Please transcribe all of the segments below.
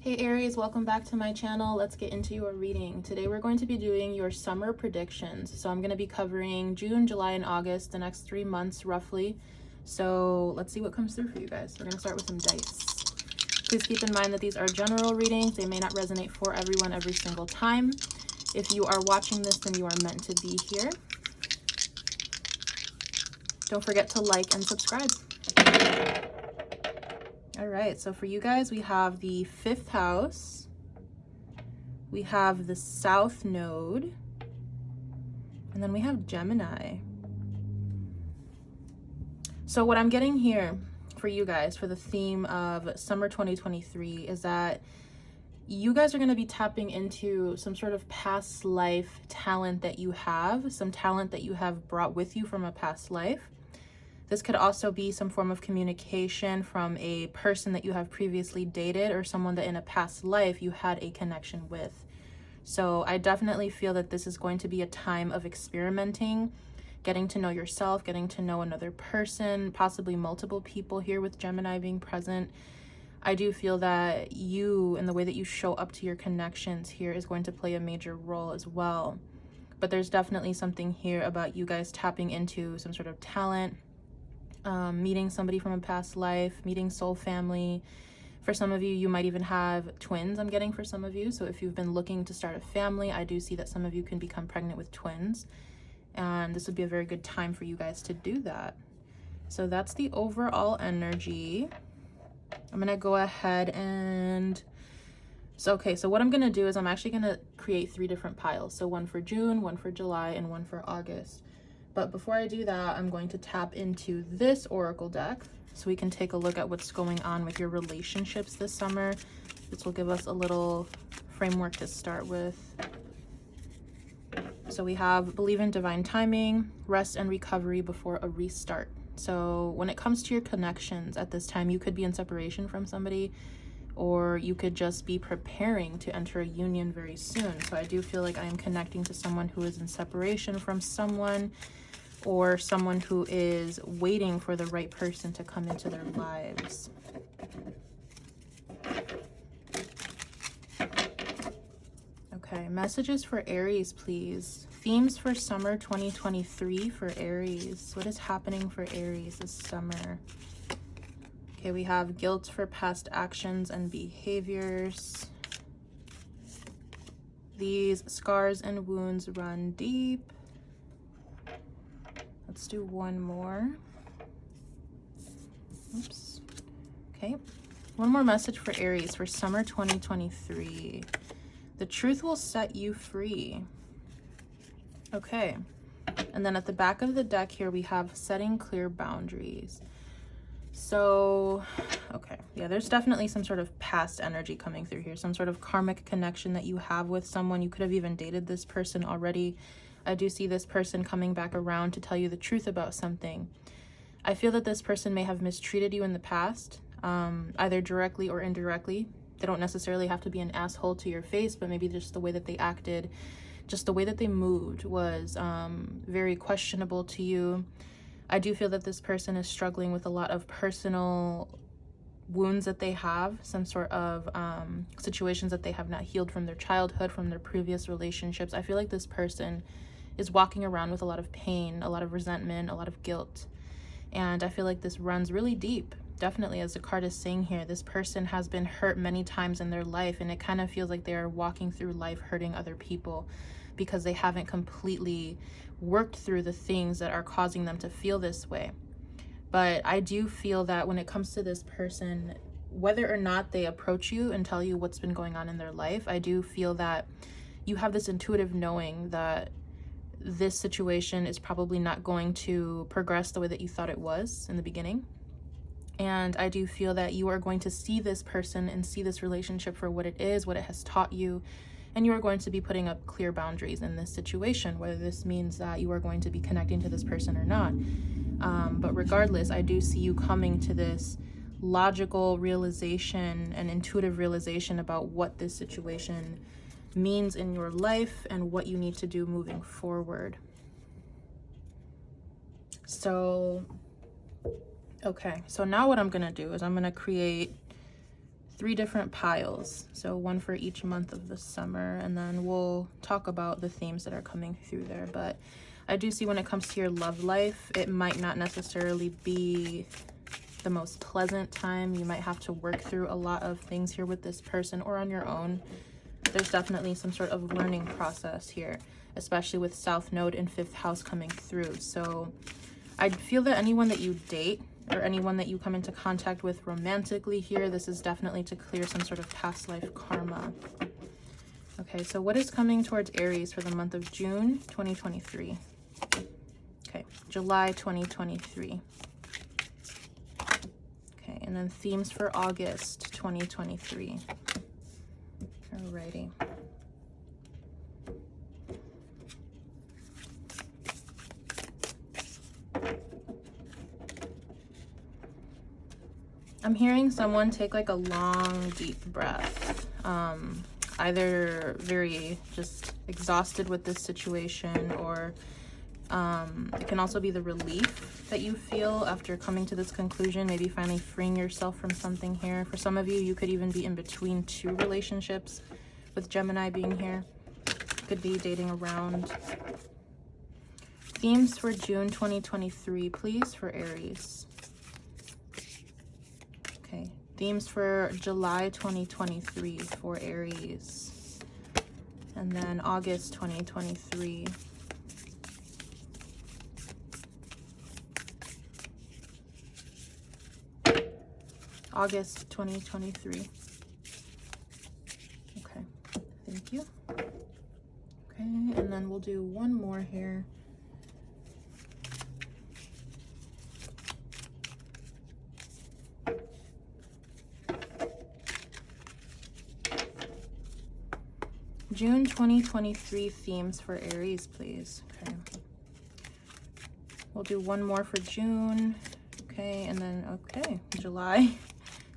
Hey Aries, welcome back to my channel. Let's get into your reading. Today we're going to be doing your summer predictions. So I'm going to be covering June, July, and August, the next 3 months roughly. So let's see what comes through for you guys. We're going to start with some dice. Please keep in mind that these are general readings. They may not resonate for everyone every single time. If you are watching this, then you are meant to be here. Don't forget to like and subscribe. All right, so for you guys, we have the 5th house. We have the South Node. And then we have Gemini. So what I'm getting here for you guys for the theme of summer 2023 is that you guys are going to be tapping into some sort of past life talent that you have, some talent that you have brought with you from a past life. This could also be some form of communication from a person that you have previously dated or someone that in a past life you had a connection with. So I definitely feel that this is going to be a time of experimenting, getting to know yourself, getting to know another person, possibly multiple people here with Gemini being present. I do feel that you and the way that you show up to your connections here is going to play a major role as well. But there's definitely something here about you guys tapping into some sort of talent, meeting somebody from a past life, meeting soul family. For some of you, you might even have twins, I'm getting for some of you. So if you've been looking to start a family, I do see that some of you can become pregnant with twins. And this would be a very good time for you guys to do that. So that's the overall energy. I'm going to go ahead and... So what I'm going to do is I'm actually going to create 3 different piles. So one for June, one for July, and one for August. But before I do that, I'm going to tap into this oracle deck so we can take a look at what's going on with your relationships this summer. This will give us a little framework to start with. So we have believe in divine timing, rest and recovery before a restart. So when it comes to your connections at this time, you could be in separation from somebody, or you could just be preparing to enter a union very soon. So I do feel like I am connecting to someone who is in separation from someone, or someone who is waiting for the right person to come into their lives. Okay, messages for Aries, please. Themes for summer 2023 for Aries. What is happening for Aries this summer? Okay, we have guilt for past actions and behaviors. These scars and wounds run deep. Let's do one more. Oops. Okay. One more message for Aries for summer 2023. The truth will set you free. Okay. And then at the back of the deck here, we have setting clear boundaries. So, okay. Yeah, there's definitely some sort of past energy coming through here. Some sort of karmic connection that you have with someone. You could have even dated this person already. I do see this person coming back around to tell you the truth about something. I feel that this person may have mistreated you in the past, either directly or indirectly. They don't necessarily have to be an asshole to your face, but maybe just the way that they acted, just the way that they moved was very questionable to you. I do feel that this person is struggling with a lot of personal wounds that they have, some sort of situations that they have not healed from their childhood, from their previous relationships. I feel like this person is walking around with a lot of pain, a lot of resentment, a lot of guilt. And I feel like this runs really deep. Definitely, as the card is saying here, this person has been hurt many times in their life, and it kind of feels like they're walking through life hurting other people because they haven't completely worked through the things that are causing them to feel this way. But I do feel that when it comes to this person, whether or not they approach you and tell you what's been going on in their life, I do feel that you have this intuitive knowing that this situation is probably not going to progress the way that you thought it was in the beginning. And I do feel that you are going to see this person and see this relationship for what it is, what it has taught you, and you are going to be putting up clear boundaries in this situation, whether this means that you are going to be connecting to this person or not. But regardless, I do see you coming to this logical realization and intuitive realization about what this situation means in your life and what you need to do moving forward. So, okay, so now what I'm gonna do is I'm gonna create 3 different piles, so one for each month of the summer, and then we'll talk about the themes that are coming through there. But I do see when it comes to your love life, it might not necessarily be the most pleasant time. You might have to work through a lot of things here with this person or on your own. There's definitely some sort of learning process here, especially with South Node and 5th house coming through. So I feel that anyone that you date or anyone that you come into contact with romantically here, this is definitely to clear some sort of past life karma. Okay, so what is coming towards Aries for the month of June 2023? Okay, July 2023. Okay, and then themes for August 2023. Alrighty. I'm hearing someone take like a long, deep breath. Either very just exhausted with this situation, or it can also be the relief that you feel after coming to this conclusion, maybe finally freeing yourself from something here. For some of you, you could even be in between 2 relationships with Gemini being here. Could be dating around. Themes for June 2023, please, for Aries. Okay, themes for July 2023 for Aries. And then August 2023. August 2023. Okay, thank you. Okay, and then we'll do one more here. June 2023 themes for Aries, please. Okay. We'll do one more for June. Okay, and then, okay, July.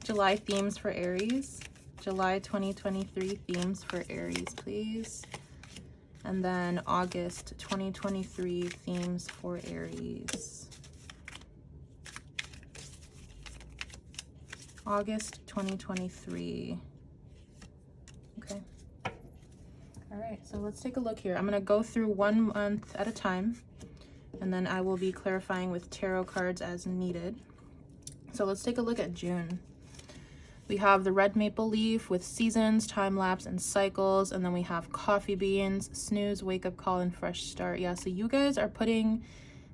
July themes for Aries. July 2023 themes for Aries, please. And then August 2023 themes for Aries. August 2023. Okay. All right, so let's take a look here. I'm going to go through 1 month at a time, and then I will be clarifying with tarot cards as needed. So let's take a look at June. We have the red maple leaf with seasons, time lapse, and cycles, and then we have coffee beans, snooze, wake up call, and fresh start. Yeah, so you guys are putting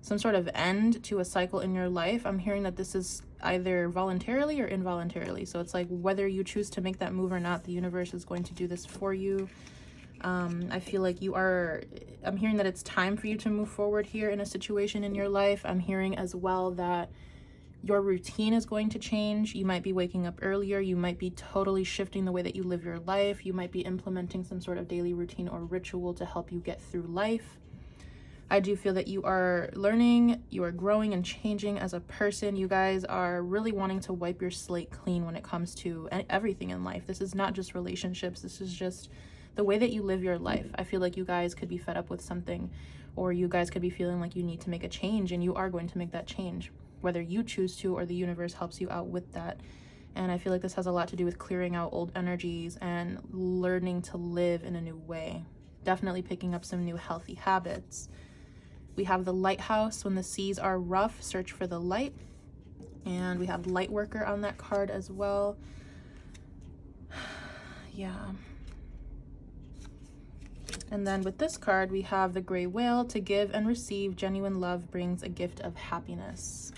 some sort of end to a cycle in your life. I'm hearing that this is either voluntarily or involuntarily. So it's like whether you choose to make that move or not, the universe is going to do this for you. I feel like I'm hearing that it's time for you to move forward here in a situation in your life. I'm hearing as well that your routine is going to change. You might be waking up earlier. You might be totally shifting the way that you live your life. You might be implementing some sort of daily routine or ritual to help you get through life. I do feel that you are learning, you are growing and changing as a person. You guys are really wanting to wipe your slate clean when it comes to everything in life. This is not just relationships. This is just the way that you live your life. I feel like you guys could be fed up with something, or you guys could be feeling like you need to make a change, and you are going to make that change, whether you choose to or the universe helps you out with that. And I feel like this has a lot to do with clearing out old energies and learning to live in a new way. Definitely picking up some new healthy habits. We have the lighthouse. When the seas are rough, search for the light. And we have light worker on that card as well. Yeah. And then with this card, we have the gray whale. To give and receive genuine love brings a gift of happiness.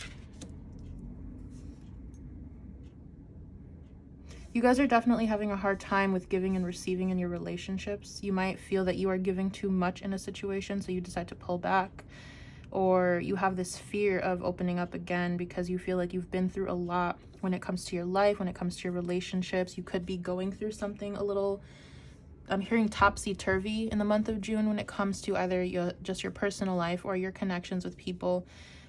You guys are definitely having a hard time with giving and receiving in your relationships. You might feel that you are giving too much in a situation, so you decide to pull back. Or you have this fear of opening up again because you feel like you've been through a lot when it comes to your life, when it comes to your relationships. You could be going through something a little, I'm hearing topsy-turvy in the month of June when it comes to either just your personal life or your connections with people.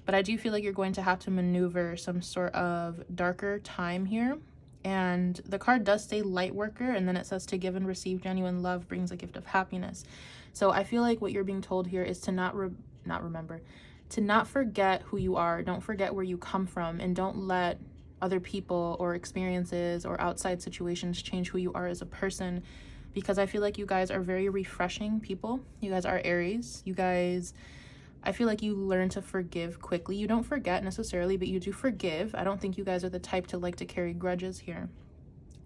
But I do feel like you're going to have to maneuver some sort of darker time here. And the card does say light worker, and then it says to give and receive genuine love brings a gift of happiness. So I feel like what you're being told here is to not forget who you are. Don't forget where you come from, and don't let other people or experiences or outside situations change who you are as a person, because I feel like you guys are very refreshing people. You guys are Aries. You guys, I feel like you learn to forgive quickly. You don't forget necessarily, but you do forgive. I don't think you guys are the type to like to carry grudges here.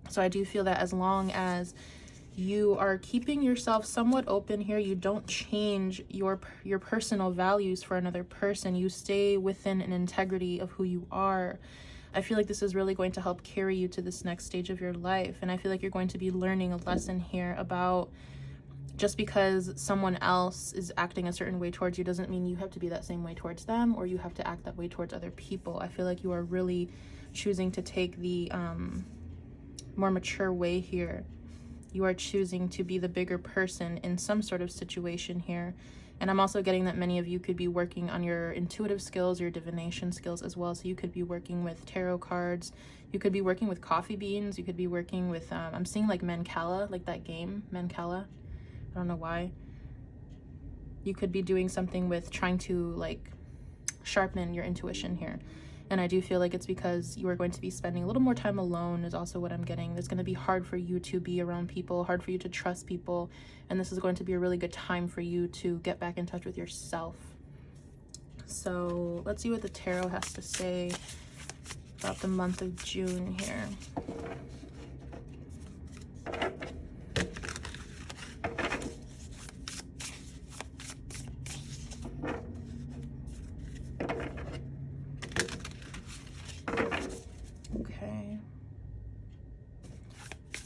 So I do feel that as long as you are keeping yourself somewhat open here, you don't change your personal values for another person, you stay within an integrity of who you are, I feel like this is really going to help carry you to this next stage of your life. And I feel like you're going to be learning a lesson here about just because someone else is acting a certain way towards you doesn't mean you have to be that same way towards them, or you have to act that way towards other people. I feel like you are really choosing to take the more mature way here. You are choosing to be the bigger person in some sort of situation here. And I'm also getting that many of you could be working on your intuitive skills, your divination skills as well. So you could be working with tarot cards. You could be working with coffee beans. You could be working with, I'm seeing like Mancala, like that game, Mancala. I don't know why. You could be doing something with trying to like sharpen your intuition here. And I do feel like it's because you are going to be spending a little more time alone is also what I'm getting. It's going to be hard for you to be around people, hard for you to trust people. And this is going to be a really good time for you to get back in touch with yourself. So let's see what the tarot has to say about the month of June here.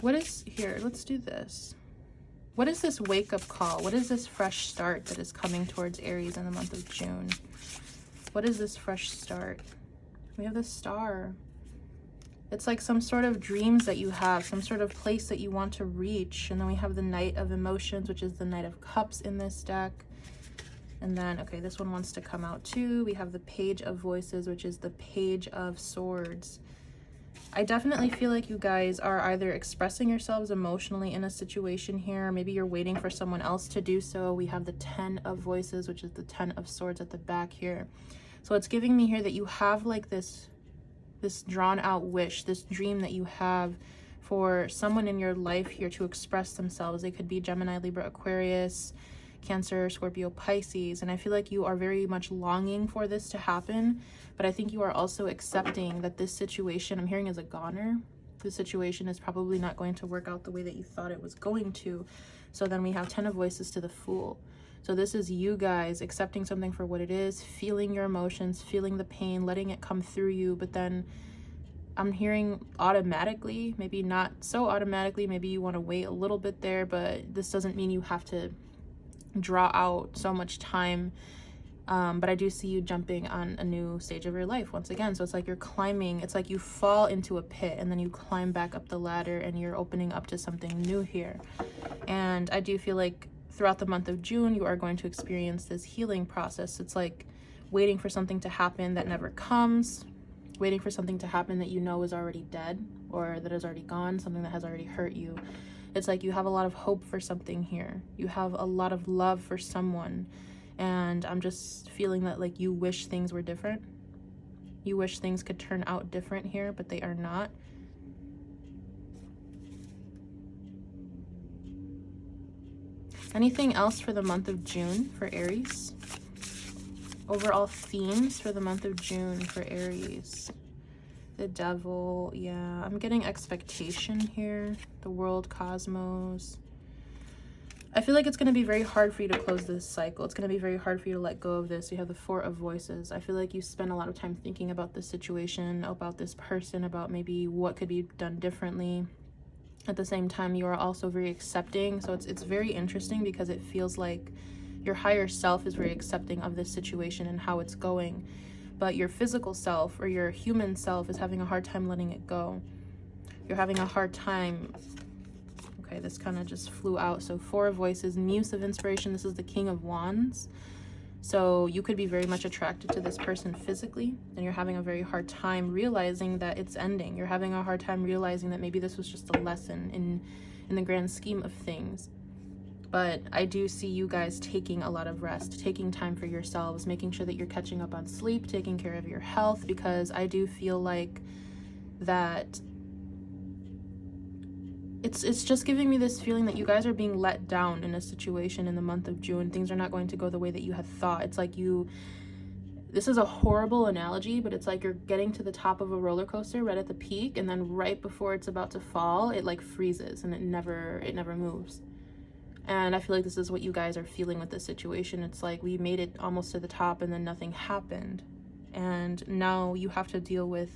What is here? Let's do this. What is this wake-up call? What is this fresh start that is coming towards Aries in the month of June? What is this fresh start? We have the Star. It's like some sort of dreams that you have, some sort of place that you want to reach. And then we have the Knight of Emotions, which is the Knight of Cups in this deck. And then, okay, this one wants to come out too. We have the Page of Voices, which is the Page of Swords. I definitely feel like you guys are either expressing yourselves emotionally in a situation here. Maybe you're waiting for someone else to do so. We have the 10 of Voices, which is the 10 of Swords at the back here. So it's giving me here that you have like this drawn out wish, this dream that you have for someone in your life here to express themselves. They could be Gemini, Libra, Aquarius, Cancer, Scorpio, Pisces. And I feel like you are very much longing for this to happen. But I think you are also accepting that this situation, I'm hearing, is a goner. The situation is probably not going to work out the way that you thought it was going to. So then we have 10 of Voices to the Fool. So this is you guys accepting something for what it is, feeling your emotions, feeling the pain, letting it come through you. But then I'm hearing automatically, maybe not so automatically, maybe you want to wait a little bit there, but this doesn't mean you have to draw out so much time. But I do see you jumping on a new stage of your life once again. So it's like you're climbing, it's like you fall into a pit and then you climb back up the ladder and you're opening up to something new here. And I do feel like throughout the month of June, you are going to experience this healing process. It's like waiting for something to happen that never comes, waiting for something to happen that you know is already dead or that is already gone, something that has already hurt you. It's like you have a lot of hope for something here. You have a lot of love for someone. And I'm just feeling that like you wish things were different. You wish things could turn out different here, but they are not. Anything else for the month of June for Aries? Overall themes for the month of June for Aries. The Devil, yeah. I'm getting expectation here. The World, Cosmos. I feel like it's going to be very hard for you to close this cycle. It's going to be very hard for you to let go of this. You have the 4 of Voices. I feel like you spend a lot of time thinking about this situation, about this person, about maybe what could be done differently. At the same time, you are also very accepting. So it's very interesting because it feels like your higher self is very accepting of this situation and how it's going. But your physical self or your human self is having a hard time letting it go. You're having a hard time. Okay, this kind of just flew out. So 4 of Voices, Muse of Inspiration. This is the King of Wands. So you could be very much attracted to this person physically, and you're having a very hard time realizing that it's ending. You're having a hard time realizing that maybe this was just a lesson in the grand scheme of things. But I do see you guys taking a lot of rest, taking time for yourselves, making sure that you're catching up on sleep, taking care of your health, because I do feel like that it's just giving me this feeling that you guys are being let down in a situation in the month of June. Things are not going to go the way that you had thought. It's like this is a horrible analogy, but it's like you're getting to the top of a roller coaster right at the peak, and then right before it's about to fall, it like freezes and it never moves. And I feel like this is what you guys are feeling with this situation. It's like we made it almost to the top and then nothing happened. And now you have to deal with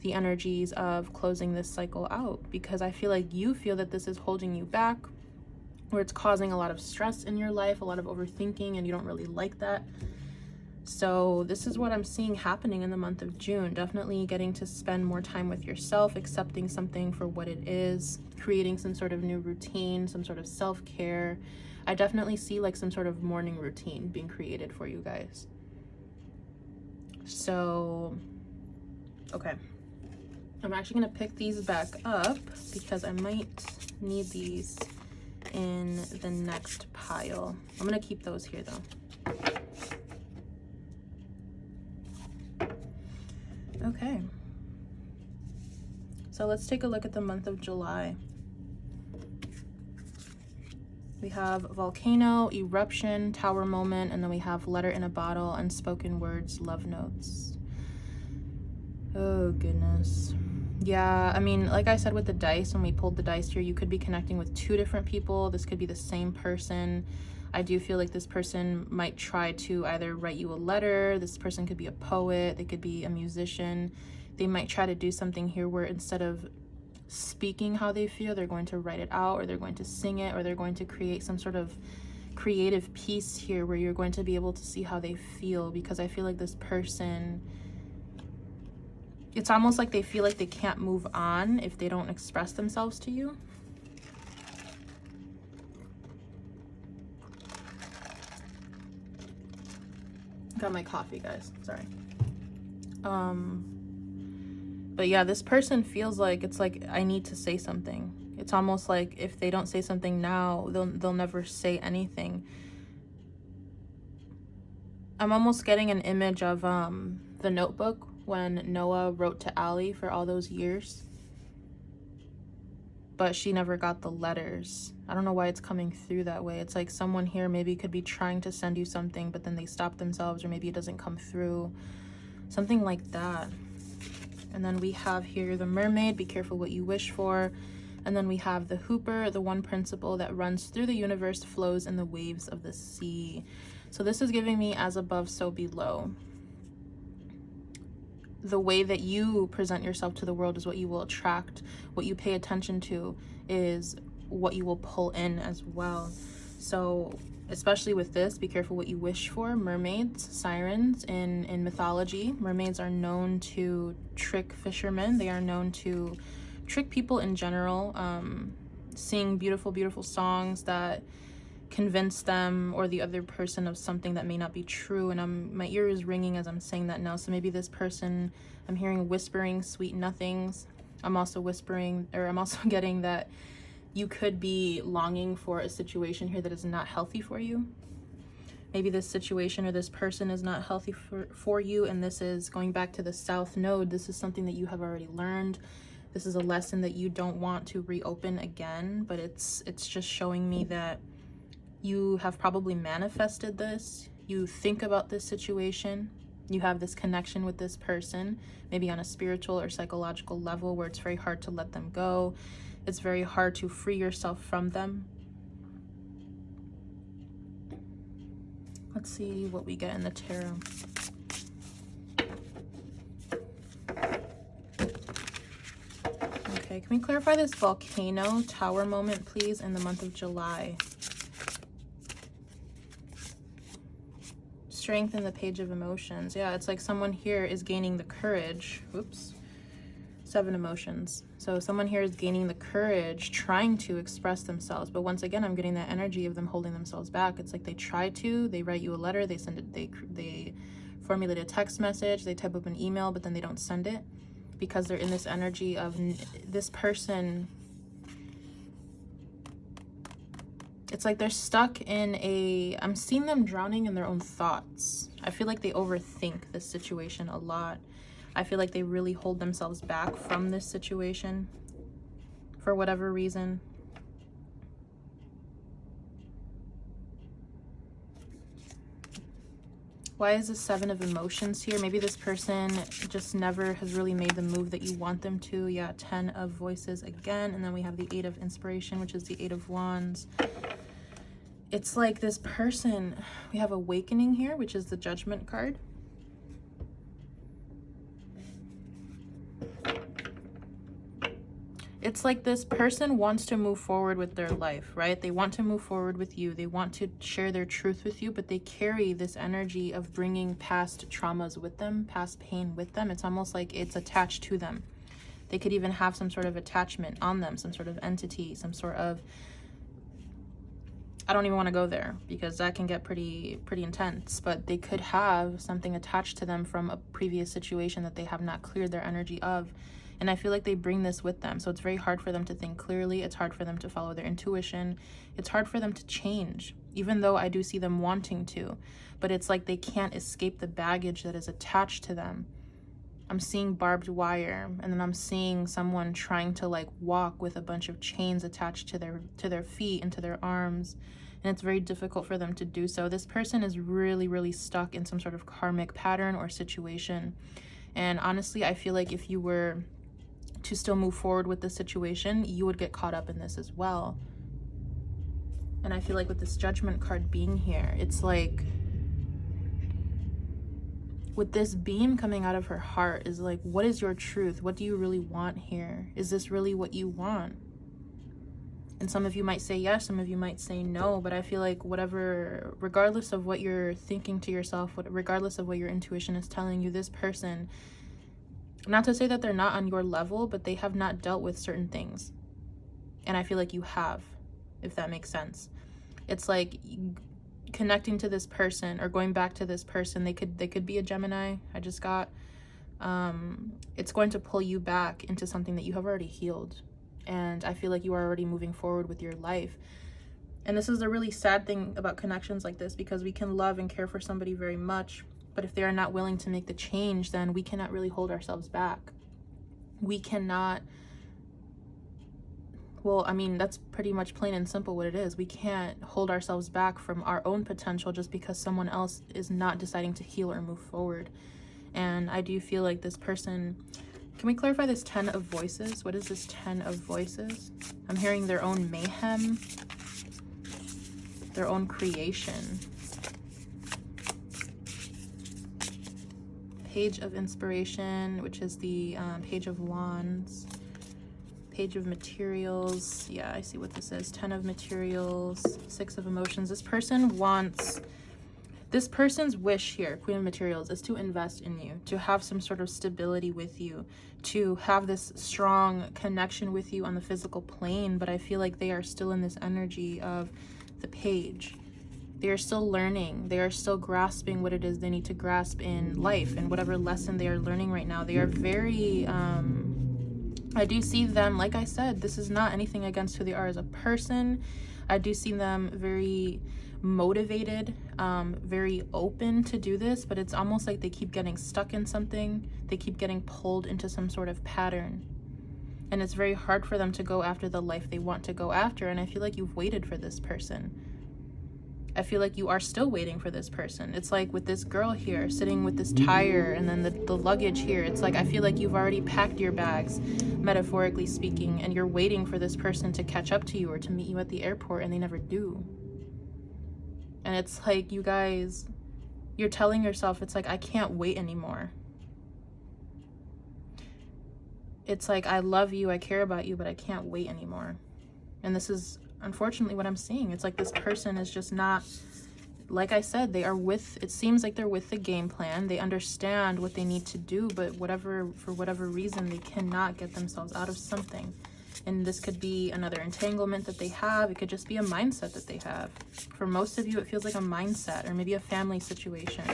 the energies of closing this cycle out, because I feel like you feel that this is holding you back, or it's causing a lot of stress in your life, a lot of overthinking, and you don't really like that. So this is what I'm seeing happening in the month of June. Definitely getting to spend more time with yourself, accepting something for what it is, creating some sort of new routine, some sort of self-care. I definitely see like some sort of morning routine being created for you guys. So, okay. I'm actually going to pick these back up because I might need these in the next pile. I'm going to keep those here though. Okay. So let's take a look at the month of July. We have volcano, eruption, tower moment, and then we have letter in a bottle, unspoken words, love notes. Oh goodness. Yeah, I mean, like I said with the dice, when we pulled the dice here, you could be connecting with two different people. This could be the same person. I do feel like this person might try to either write you a letter. This person could be a poet. They could be a musician. They might try to do something here where instead of speaking how they feel, they're going to write it out, or they're going to sing it, or they're going to create some sort of creative piece here where you're going to be able to see how they feel. Because I feel like this person, it's almost like they feel like they can't move on if they don't express themselves to you. Got my coffee, guys, sorry. But yeah, this person feels like it's like I need to say something. It's almost like if they don't say something now, they'll never say anything. I'm almost getting an image of the Notebook when Noah wrote to Allie for all those years, but she never got the letters. I don't know why it's coming through that way. It's like someone here maybe could be trying to send you something, but then they stop themselves, or maybe it doesn't come through. Something like that. And then we have here the Mermaid, be careful what you wish for. And then we have the Hooper, the one principle that runs through the universe, flows in the waves of the sea. So this is giving me as above, so below. The way that you present yourself to the world is what you will attract. What you pay attention to is what you will pull in as well. So especially with this, be careful what you wish for. Mermaids, sirens in mythology. Mermaids are known to trick fishermen. They are known to trick people in general, sing beautiful, beautiful songs that convince them or the other person of something that may not be true. And my ear is ringing as I'm saying that now. So maybe this person, I'm hearing whispering sweet nothings. I'm also getting that you could be longing for a situation here that is not healthy for you. Maybe this situation or this person is not healthy for you, and this is going back to the South Node. This is something that you have already learned. This is a lesson that you don't want to reopen again, but it's just showing me that you have probably manifested this. You think about this situation. You have this connection with this person, maybe on a spiritual or psychological level where it's very hard to let them go. It's very hard to free yourself from them. Let's see what we get in the tarot. Okay, can we clarify this volcano tower moment, please, in the month of July? Strength in the Page of Emotions. Yeah, it's like someone here is gaining the courage. Oops. 7 emotions. So someone here is gaining the courage, trying to express themselves. But once again, I'm getting that energy of them holding themselves back. It's like they try to, they write you a letter, they send it, they formulate a text message, they type up an email, but then they don't send it because they're in this energy of this person. It's like they're stuck in I'm seeing them drowning in their own thoughts. I feel like they overthink this situation a lot. I feel like they really hold themselves back from this situation for whatever reason. Why is the 7 of emotions here? Maybe this person just never has really made the move that you want them to. Yeah, 10 of voices again. And then we have the 8 of inspiration, which is the 8 of wands. It's like this person, we have awakening here, which is the judgment card. It's like this person wants to move forward with their life, right? They want to move forward with you. They want to share their truth with you, but they carry this energy of bringing past traumas with them, past pain with them. It's almost like it's attached to them. They could even have some sort of attachment on them, some sort of entity, some sort of, I don't even want to go there because that can get pretty intense, but they could have something attached to them from a previous situation that they have not cleared their energy of. And I feel like they bring this with them. So it's very hard for them to think clearly. It's hard for them to follow their intuition. It's hard for them to change, even though I do see them wanting to. But it's like they can't escape the baggage that is attached to them. I'm seeing barbed wire, and then I'm seeing someone trying to like walk with a bunch of chains attached to their feet and to their arms. And it's very difficult for them to do so. This person is really stuck in some sort of karmic pattern or situation. And honestly, I feel like if you were to still move forward with the situation, you would get caught up in this as well. And I feel like with this judgment card being here, it's like with this beam coming out of her heart is like, what is your truth? What do you really want here? Is this really what you want? And some of you might say yes, some of you might say no, but I feel like whatever, regardless of what you're thinking to yourself, regardless of what your intuition is telling you, this person, not to say that they're not on your level, but they have not dealt with certain things. And I feel like you have, if that makes sense. It's like connecting to this person or going back to this person. They could be a Gemini. I just got, it's going to pull you back into something that you have already healed. And I feel like you are already moving forward with your life. And this is a really sad thing about connections like this, because we can love and care for somebody very much, but if they are not willing to make the change, then we cannot really hold ourselves back. We cannot, well, I mean, that's pretty much plain and simple what it is. We can't hold ourselves back from our own potential just because someone else is not deciding to heal or move forward. And I do feel like this person, can we clarify this 10 of voices? What is this 10 of voices? I'm hearing their own mayhem, their own creation. Page of inspiration, which is the page of wands, page of materials. Yeah, I see what this is. 10 of materials, 6 of emotions. This person wants, this person's wish here, Queen of materials, is to invest in you, to have some sort of stability with you, to have this strong connection with you on the physical plane. But I feel like they are still in this energy of the page. They are still learning. They are still grasping what it is they need to grasp in life and whatever lesson they are learning right now. They are very, I do see them, like I said, this is not anything against who they are as a person. I do see them very motivated, very open to do this, but it's almost like they keep getting stuck in something. They keep getting pulled into some sort of pattern. And it's very hard for them to go after the life they want to go after. And I feel like you've waited for this person. I feel like you are still waiting for this person. It's like with this girl here sitting with this tire and then the luggage here. It's like I feel like you've already packed your bags, metaphorically speaking, and you're waiting for this person to catch up to you or to meet you at the airport, and they never do. And it's like you guys, you're telling yourself, it's like, I can't wait anymore. It's like, I love you, I care about you, but I can't wait anymore. And this is unfortunately what I'm seeing. It's like this person is just not, like I said, they are with, it seems like they're with the game plan. They understand what they need to do, but for whatever reason, they cannot get themselves out of something. And this could be another entanglement that they have. It could just be a mindset that they have. For most of you, it feels like a mindset or maybe a family situation,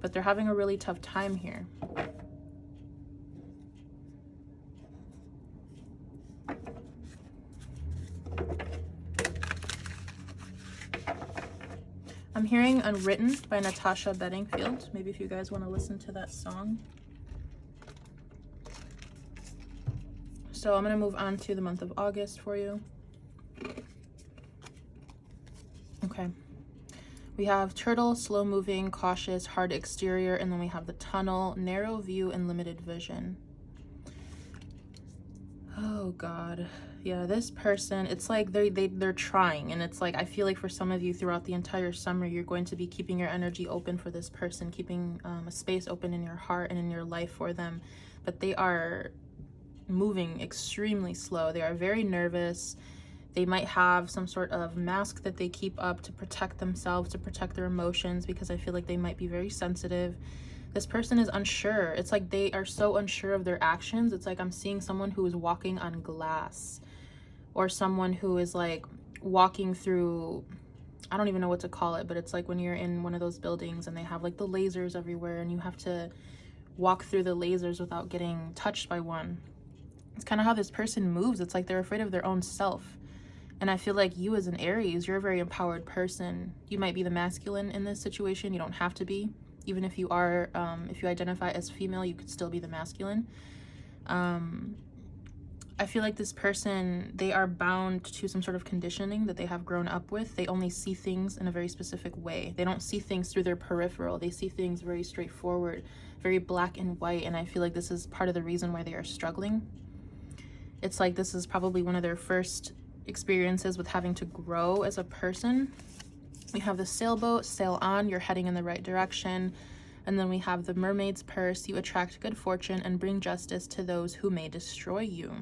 but they're having a really tough time here. I'm hearing Unwritten by Natasha Bedingfield. Maybe if you guys want to listen to that song. So I'm going to move on to the month of August for you. Okay. We have turtle, slow moving, cautious, hard exterior, and then we have the tunnel, narrow view, and limited vision. Oh God. Yeah, this person, it's like they're trying, and it's like I feel like for some of you throughout the entire summer you're going to be keeping your energy open for this person, keeping a space open in your heart and in your life for them, but they are moving extremely slow. They are very nervous. They might have some sort of mask that they keep up to protect themselves, to protect their emotions, because I feel like they might be very sensitive. This person is unsure. It's like they are so unsure of their actions. It's like I'm seeing someone who is walking on glass, or someone who is like walking through, I don't even know what to call it, but it's like when you're in one of those buildings and they have like the lasers everywhere and you have to walk through the lasers without getting touched by one. It's kind of how this person moves. It's like they're afraid of their own self. And I feel like you as an Aries, you're a very empowered person. You might be the masculine in this situation. You don't have to be. Even if you are, if you identify as female, you could still be the masculine. I feel like this person, they are bound to some sort of conditioning that they have grown up with. They only see things in a very specific way. They don't see things through their peripheral. They see things very straightforward, very black and white. And I feel like this is part of the reason why they are struggling. It's like this is probably one of their first experiences with having to grow as a person. We have the sailboat, sail on, you're heading in the right direction. And then we have the mermaid's purse, you attract good fortune and bring justice to those who may destroy you.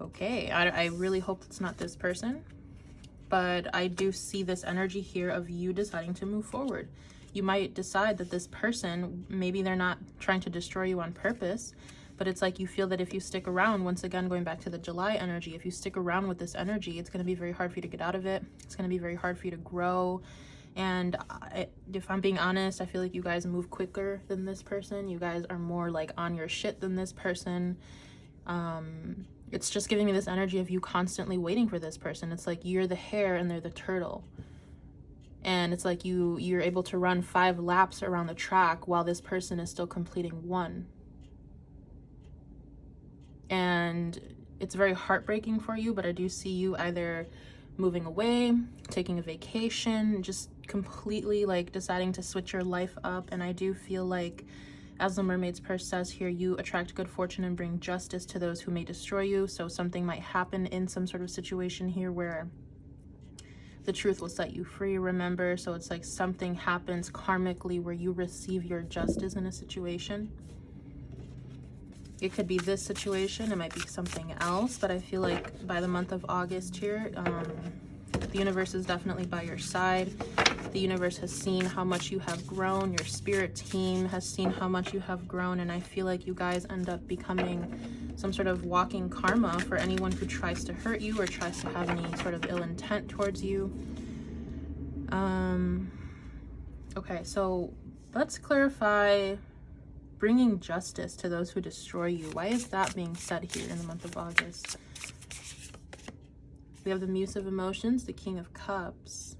Okay, I really hope it's not this person, but I do see this energy here of you deciding to move forward. You might decide that this person, maybe they're not trying to destroy you on purpose, but it's like you feel that if you stick around, once again, going back to the July energy, if you stick around with this energy, it's going to be very hard for you to get out of it. It's going to be very hard for you to grow. And if I'm being honest, I feel like you guys move quicker than this person. You guys are more like on your shit than this person. It's just giving me this energy of you constantly waiting for this person. It's like you're the hare and they're the turtle. And it's like you're able to run 5 laps around the track while this person is still completing 1. And it's very heartbreaking for you, but I do see you either moving away, taking a vacation, just completely like deciding to switch your life up. And I do feel like, as the mermaid's purse says here, you attract good fortune and bring justice to those who may destroy you. So something might happen in some sort of situation here where the truth will set you free, remember? So it's like something happens karmically where you receive your justice in a situation. It could be this situation, it might be something else, but I feel like by the month of August here, the universe is definitely by your side. The universe has seen how much you have grown. Your spirit team has seen how much you have grown, and I feel like you guys end up becoming some sort of walking karma for anyone who tries to hurt you or tries to have any sort of ill intent towards you. Okay, so let's clarify bringing justice to those who destroy you. Why is that being said here in the month of August? We have the Muse of Emotions, the King of Cups.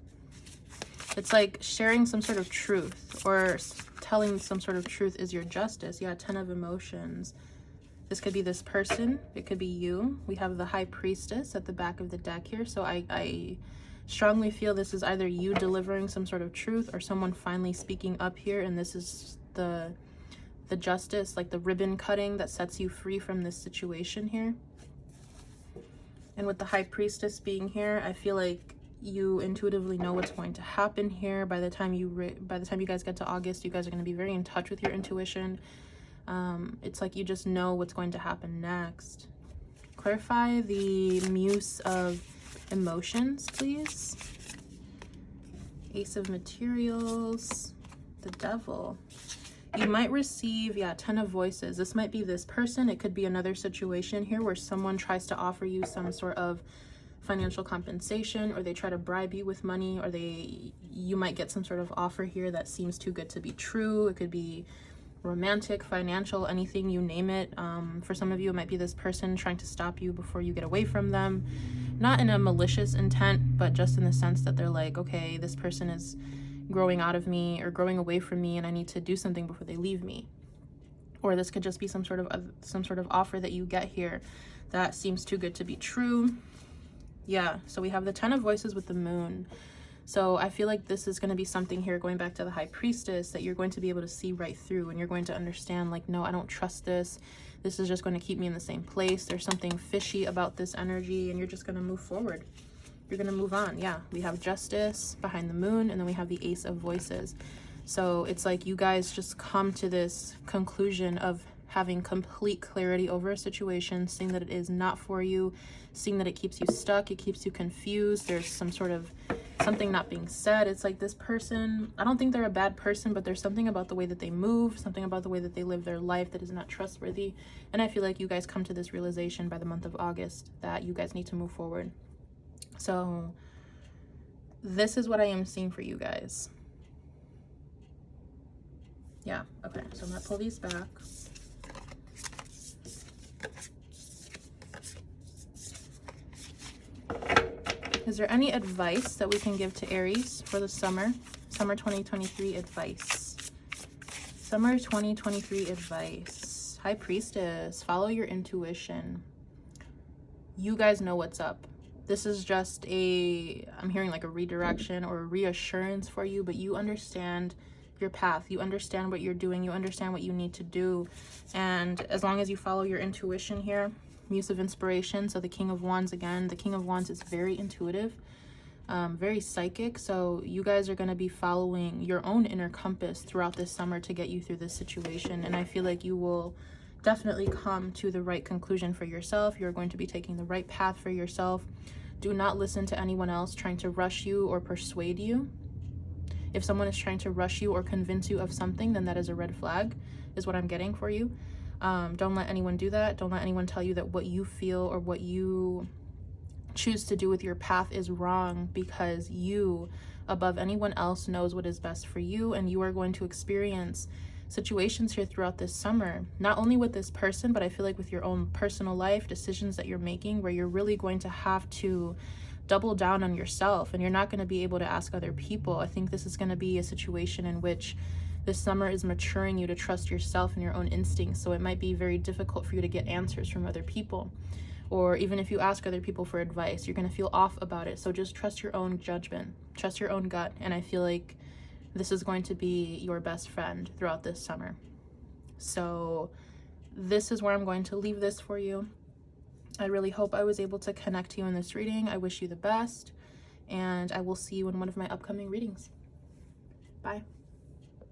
It's like sharing some sort of truth, or telling some sort of truth is your justice. Yeah, 10 of Emotions. This could be this person. It could be you. We have the High Priestess at the back of the deck here. So I strongly feel this is either you delivering some sort of truth or someone finally speaking up here. And this is the justice, like the ribbon cutting that sets you free from this situation here. And with the High Priestess being here, I feel like you intuitively know what's going to happen here. By the time you guys get to August, you guys are going to be very in touch with your intuition. It's like you just know what's going to happen next. Clarify the Muse of Emotions, please. Ace of Materials, the Devil. You might receive, yeah, 10 of Voices. This might be this person. It could be another situation here where someone tries to offer you some sort of financial compensation, or they try to bribe you with money, or you might get some sort of offer here that seems too good to be true. It could be romantic, financial, anything, you name it. For some of you, it might be this person trying to stop you before you get away from them. Not in a malicious intent, but just in the sense that they're like, okay, this person is growing out of me or growing away from me, and I need to do something before they leave me. Or this could just be some sort of offer that you get here. that seems too good to be true. Yeah, so we have the 10 of Voices with the moon. So I feel like this is going to be something here, going back to the High Priestess, that you're going to be able to see right through, and you're going to understand, like, no, I don't trust this. This is just going to keep me in the same place. There's something fishy about this energy, and you're just going to move forward. You're going to move on. Yeah, we have Justice behind the moon, and then we have the Ace of Voices. So it's like you guys just come to this conclusion of having complete clarity over a situation, seeing that it is not for you, seeing that it keeps you stuck, it keeps you confused, there's some sort of something not being said. It's like this person, I don't think they're a bad person, but there's something about the way that they move, something about the way that they live their life that is not trustworthy. And I feel like you guys come to this realization by the month of August that you guys need to move forward. So this is what I am seeing for you guys. Yeah, okay, so I'm gonna pull these back. Is there any advice that we can give to Aries for the summer? Summer 2023 advice. Summer 2023 advice. High Priestess, follow your intuition. You guys know what's up. This is just I'm hearing like a redirection or a reassurance for you, but you understand your path. You understand what you're doing. You understand what you need to do. And as long as you follow your intuition here, Muse of Inspiration, so the King of Wands again. The King of Wands is very intuitive, very psychic. So you guys are going to be following your own inner compass throughout this summer to get you through this situation. And I feel like you will definitely come to the right conclusion for yourself. You're going to be taking the right path for yourself. Do not listen to anyone else trying to rush you or persuade you. If someone is trying to rush you or convince you of something, then that is a red flag, is what I'm getting for you. Don't let anyone do that. Don't let anyone tell you that what you feel or what you choose to do with your path is wrong, because you, above anyone else, knows what is best for you. And you are going to experience situations here throughout this summer, not only with this person, but I feel like with your own personal life, decisions that you're making, where you're really going to have to double down on yourself, and you're not going to be able to ask other people. I think this is going to be a situation in which this summer is maturing you to trust yourself and your own instincts. So it might be very difficult for you to get answers from other people, or even if you ask other people for advice, you're going to feel off about it. So just trust your own judgment, trust your own gut, and I feel like this is going to be your best friend throughout this summer. So this is where I'm going to leave this for you. I really hope I was able to connect you in this reading. I wish you the best, and I will see you in one of my upcoming readings. Bye.